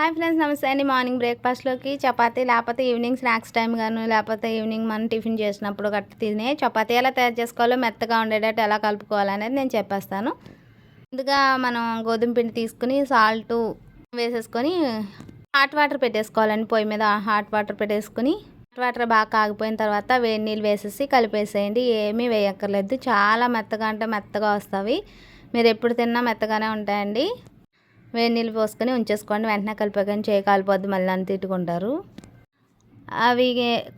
Hi friends, నమస్తే అండి. Morning బ్రేక్ఫాస్ట్లోకి chapati, లేకపోతే ఈవినింగ్ స్నాక్స్ టైం గాను, లేకపోతే ఈవినింగ్ మనం టిఫిన్ చేసినప్పుడు గట్ట తినే చపాతీ ఎలా తయారు చేసుకోవాలో, మెత్తగా ఉండేటట్టు ఎలా కలుపుకోవాలనేది నేను చెప్పేస్తాను. ముందుగా మనం గోధుమ పిండి తీసుకుని సాల్టు వేసేసుకొని హాట్ వాటర్ పెట్టేసుకోవాలండి. పొయ్యి మీద హాట్ వాటర్ పెట్టేసుకుని హాట్ వాటర్ బాగా కాగిపోయిన తర్వాత వేడి నీళ్ళు వేసేసి కలిపేసేయండి. ఏమీ వేయక్కర్లేదు. చాలా మెత్తగా అంటే మెత్తగా వస్తాయి. మీరు ఎప్పుడు తిన్నా మెత్తగానే ఉంటాయండి. వేడి నీళ్ళు పోసుకొని ఉంచేసుకోండి. వెంటనే కలిపాకని చేయి కాలిపోద్ది, మళ్ళీ అని తిట్టుకుంటారు. అవి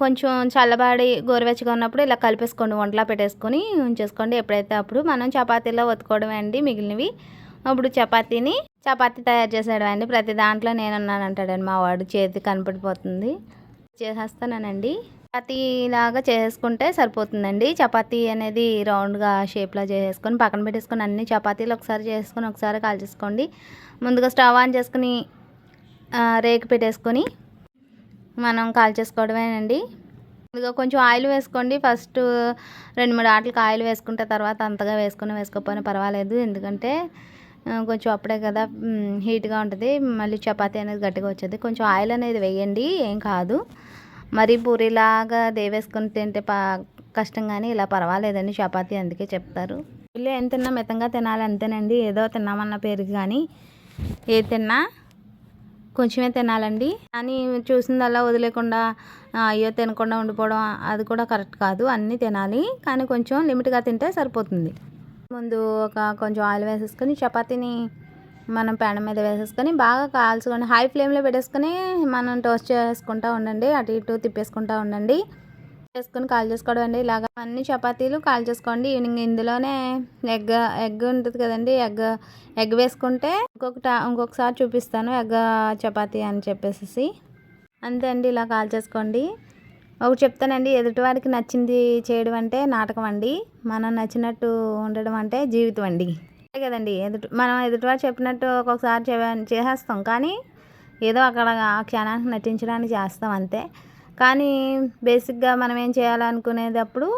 కొంచెం చల్లబాడి గోరువెచ్చగా ఉన్నప్పుడు ఇలా కలిపేసుకోండి. వంటలా పెట్టేసుకొని ఉంచేసుకోండి. ఎప్పుడైతే అప్పుడు మనం చపాతీలో ఒత్తుకోవడమే అండి మిగిలినవి. అప్పుడు చపాతీ తయారు చేసేయడం అండి. ప్రతి దాంట్లో నేనున్నాను అంటాడండి మా వాడు. చేతి కనపడిపోతుంది, చేసేస్తానండి. చపాతీలాగా చేసుకుంటే సరిపోతుందండి. చపాతీ అనేది రౌండ్గా షేప్లో చేసేసుకొని పక్కన పెట్టేసుకొని అన్ని చపాతీలు ఒకసారి చేసుకొని ఒకసారి కాల్చేసుకోండి. ముందుగా స్టవ్ ఆన్ చేసుకుని రేకు పెట్టేసుకొని మనం కాల్చేసుకోవడమేనండి. ముందుగా కొంచెం ఆయిల్ వేసుకోండి. ఫస్ట్ 2-3 ఆటలకు ఆయిల్ వేసుకుంటే తర్వాత అంతగా వేసుకోకపోయినా పర్వాలేదు. ఎందుకంటే కొంచెం అప్పుడే కదా హీట్గా ఉంటుంది. మళ్ళీ చపాతీ అనేది గట్టిగా వచ్చేది. కొంచెం ఆయిల్ అనేది వేయండి, ఏం కాదు. మరీ పూరిలాగా దేవేసుకొని తింటే కష్టం, కానీ ఇలా పర్వాలేదండి చపాతీ, అందుకే చెప్తారు. వీళ్ళు ఏం తిన్నా మితంగా తినాలి, అంతేనండి. ఏదో తిన్నామన్న పేరుకి కానీ ఏది తిన్నా కొంచెమే తినాలండి. కానీ చూసిందల్లా వదిలేకుండా అయ్యో తినకుండా ఉండిపోవడం అది కూడా కరెక్ట్ కాదు. అన్నీ తినాలి, కానీ కొంచెం లిమిట్గా తింటే సరిపోతుంది. ముందు కొంచెం ఆయిల్ వేసేసుకొని చపాతీని మనం పెనం మీద వేసేసుకొని బాగా కాల్చుకొని హై ఫ్లేమ్లో పెట్టేసుకొని మనం టోస్ట్ చేసుకుంటూ ఉండండి. అటు ఇటు తిప్పేసుకుంటూ ఉండండి. వేసుకొని కాల్ చేసుకోవడం అండి. ఇలాగ అన్ని చపాతీలు కాల్ చేసుకోండి. ఈవినింగ్ ఇందులోనే ఎగ్ ఉంటుంది కదండి, ఎగ్ వేసుకుంటే ఇంకొకసారి చూపిస్తాను ఎగ్ చపాతీ అని చెప్పేసి. అంతే అండి, ఇలా కాల్ చేసుకోండి. ఒకటి చెప్తానండి, ఎదుటివాడికి నచ్చింది చేయడం అంటే నాటకం అండి. మనం నచ్చినట్టు ఉండడం అంటే జీవితం అండి. అంతే కదండి. మనం ఎదుటివాడు చెప్పినట్టు ఒక్కొక్కసారి చేసేస్తాం, కానీ ఏదో అక్కడ ఆ క్షణానికి నటించడానికి చేస్తాం అంతే. కానీ బేసిక్గా మనం ఏం చేయాలనుకునేటప్పుడు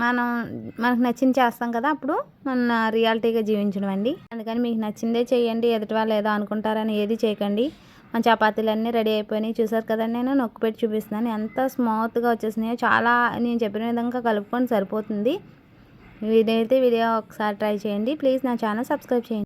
మనకు నచ్చింది చేస్తాం కదా, అప్పుడు మన రియాలిటీగా జీవించడం అండి. అందుకని మీకు నచ్చిందే చేయండి. ఎదుటి వాళ్ళు ఏదో అనుకుంటారని ఏది చేయకండి. మన చపాతీలన్నీ రెడీ అయిపోయినాయి, చూసారు కదండి. నేను నొక్కి పెట్టి చూపిస్తున్నాను ఎంత స్మూత్గా వచ్చేసినాయో. చాలా నేను చెప్పిన విధంగా కలుపుకొని సరిపోతుంది. వీడియో ఒకసారి ట్రై చేయండి. ప్లీజ్ నా ఛానల్ సబ్స్క్రైబ్ చేయండి.